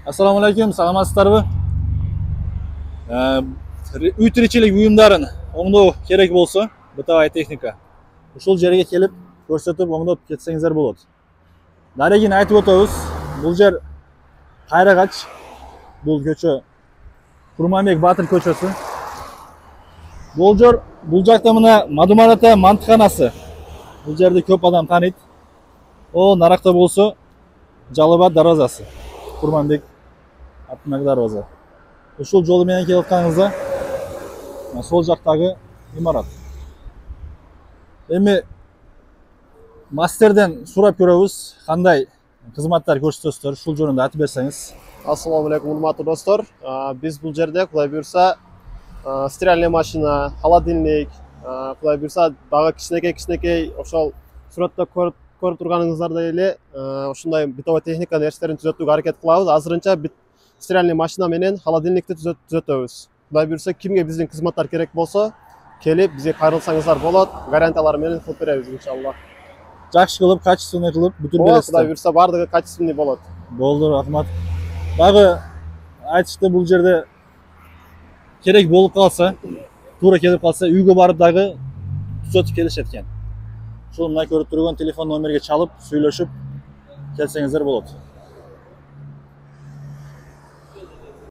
Assalomu alaykum, salamatсыздарбы? Үй тиричилик буюмдарын оңдоо керек болсо, бытовая техника. Ушул жерге келип, көрсөтүп, оңдоп кетсеңиздер болот. Дарегин айтып өтөбүз. Бул жер Кайрагач, бул көчө Курманбек Батыр көчөсү. Бул жакта мына Мадумарата мантыканасы. Бул жерди көп адам тааныйт. О, наракта болсо Жалал-Абад дарбазасы. Курманбек атындагы дарбаза. Ушул жолу менен келип атканыңызда сол жактагы имарат. Эми мастерден сурап көрөбүз, кандай кызматтар көрсөтөсүздөр, ушул жөнүндө айтып берсеңиз. Ассаламу алейкум, урматтуу достор. Биз бул жерде Кудай буйрса стиральный машина, холодильник, Кудай буйрса дагы кичинекей ошол суратта көрүп турганыңыздардай эле ушундай бытовой техника нерстерин түзөтүүгө аракет кылабыз. Азырынча стиральный машина менен холодильникти түзөтөбүз. Кудай буйрса кимге биздин кызматтар керек болсо, келип бизге кайрылсаңыздар болот. Гарантиялар менен кылып беребиз иншалла. Жакшы кылып, качественный кылып бүтүрүп бересиз. Кудай буйрса бардыгы качественный болот. Болду, рахмат. Дагы айтышты, бул жерде керек болуп калса, туура келип калса, үйгө барып дагы түзөтүп келишет экен. Ушул мына көрүп турган телефон номерге чалып, сүйлөшүп келсеңиздер болот.